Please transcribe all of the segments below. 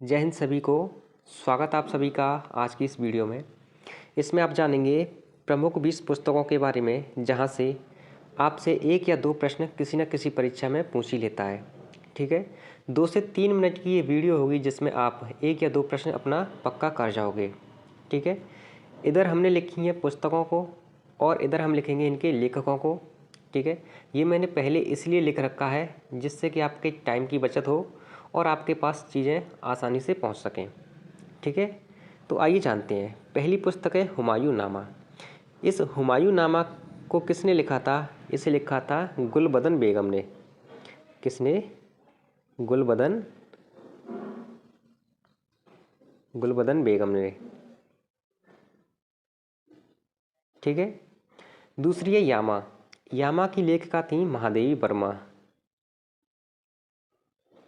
जय हिंद सभी को। स्वागत आप सभी का आज की इस वीडियो में। इसमें आप जानेंगे प्रमुख 20 पुस्तकों के बारे में, जहां से आपसे एक या दो प्रश्न किसी न किसी परीक्षा में पूछ ही लेता है। ठीक है, 2 से 3 मिनट की ये वीडियो होगी जिसमें आप एक या दो प्रश्न अपना पक्का कर जाओगे। ठीक है, इधर हमने लिखी है पुस्तकों को और इधर हम लिखेंगे इनके लेखकों को। ठीक है, ये मैंने पहले इसलिए लिख रखा है जिससे कि आपके टाइम की बचत हो और आपके पास चीज़ें आसानी से पहुंच सकें। ठीक है, तो आइए जानते हैं। पहली पुस्तक है हुमायूं नामा। इस हुमायूं नामा को किसने लिखा था? इसे लिखा था गुलबदन बेगम ने। किसने? गुलबदन बेगम ने। ठीक है, दूसरी है यामा। यामा की लेखिका थी महादेवी वर्मा।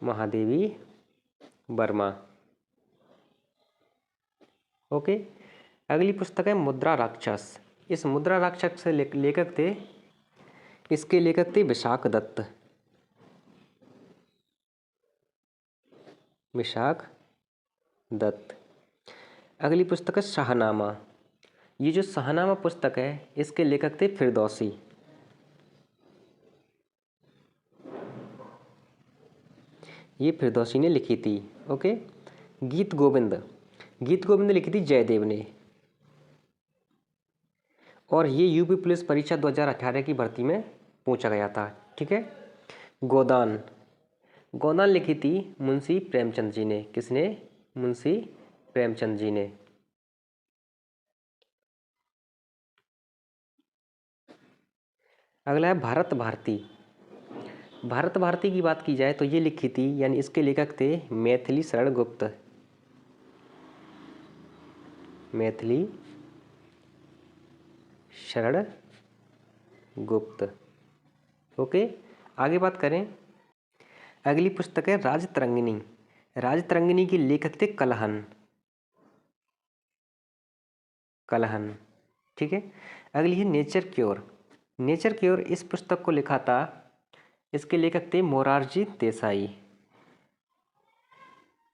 महादेवी वर्मा। ओके, अगली पुस्तक है मुद्रा राक्षस। इस मुद्रा राक्षस से लेखक थे, इसके लेखक थे विशाख दत्त। विशाख दत्त। अगली पुस्तक है शाहनामा। ये जो शाहनामा पुस्तक है इसके लेखक थे फिरदौसी। ये फिरदौसी ने लिखी थी। ओके, गीत गोविंद। गीत गोविंद लिखी थी जयदेव ने। और ये यूपी पुलिस परीक्षा 2018 की भर्ती में पूछा गया था। ठीक है, गोदान। गोदान लिखी थी मुंशी प्रेमचंद जी ने। किसने? मुंशी प्रेमचंद जी ने। अगला है भारत भारती। भारत भारती की बात की जाए तो ये लिखी थी, यानी इसके लेखक थे मैथिली शरण गुप्त। मैथिली शरण गुप्त। ओके, आगे बात करें। अगली पुस्तक है राजतरंगिणी। राजतरंगिणी के लेखक थे कलहन। कलहन। ठीक है, अगली है नेचर क्योर। नेचर क्योर इस पुस्तक को लिखा था, इसके लेखक थे मोरारजी देसाई।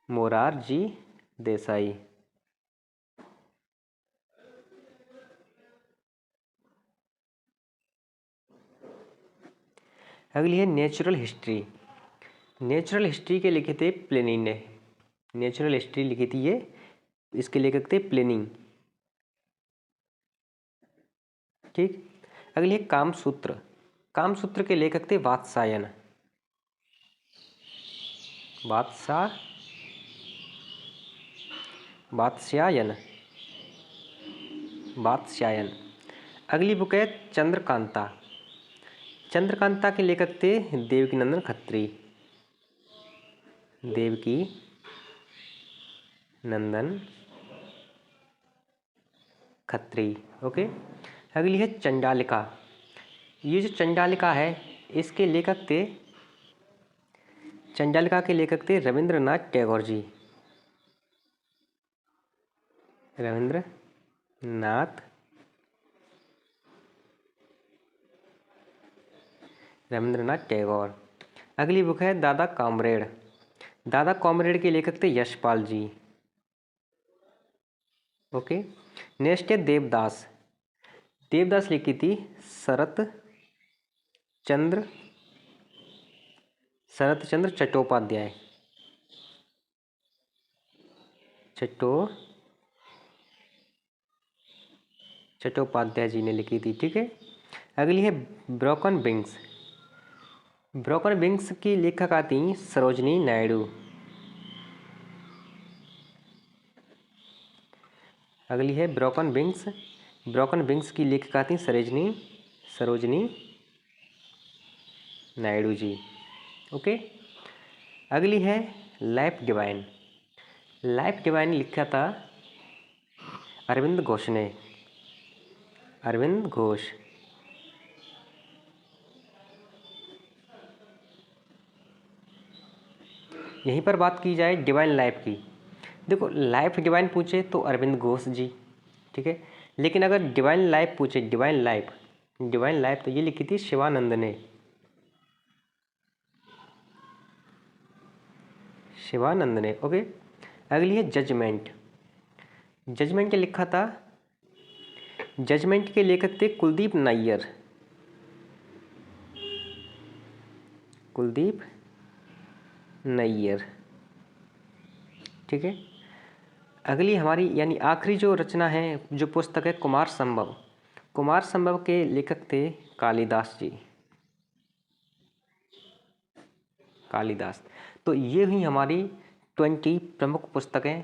मोरारजी देसाई। अगली है नेचुरल हिस्ट्री। नेचुरल हिस्ट्री के लिखे थे प्लिनी ने। नेचुरल हिस्ट्री लिखी थी ये, इसके लेखक थे प्लिनी। ठीक, अगली है कामसूत्र। कामसूत्र के लेखक थे वात्सायन। वात्स्यायन। वात्स्यायन। अगली बुक है चंद्रकांता। चंद्रकांता के लेखक थे देवकीनंदन खत्री। देवकी नंदन खत्री। ओके, अगली है चंडालिका। ये जो चंडालिका है इसके लेखक थे, चंडालिका के लेखक थे रविंद्रनाथ टैगोर जी। रविंद्रनाथ टैगोर। अगली बुक है दादा कामरेड। दादा कामरेड के लेखक थे यशपाल जी। ओके, नेक्स्ट है देवदास। देवदास लिखी थी शरत चंद्र चट्टोपाध्याय। चट्टोपाध्याय जी ने लिखी थी। ठीक है, अगली है ब्रोकन विंग्स। ब्रोकन विंग्स की लेखक आती सरोजनी नायडू। अगली है ब्रोकन विंग्स। ब्रोकन विंग्स की लेखिका थी सरोजनी नायडू जी। ओके, अगली है लाइफ डिवाइन। लाइफ डिवाइन लिखा था अरविंद घोष ने। अरविंद घोष। यहीं पर बात की जाए डिवाइन लाइफ की। देखो, लाइफ डिवाइन पूछे तो अरविंद घोष जी। ठीक है, लेकिन अगर डिवाइन लाइफ पूछे, डिवाइन लाइफ तो ये लिखी थी शिवानंद ने। ओके, अगली है जजमेंट। जजमेंट क्या लिखा था? जजमेंट के लेखक थे कुलदीप नैयर। कुलदीप नैयर, ठीक है। अगली हमारी यानी आखिरी जो रचना है, जो पुस्तक है, कुमार संभव। कुमार संभव के लेखक थे कालिदास जी। कालिदास। तो ये हुई हमारी 20 प्रमुख पुस्तकें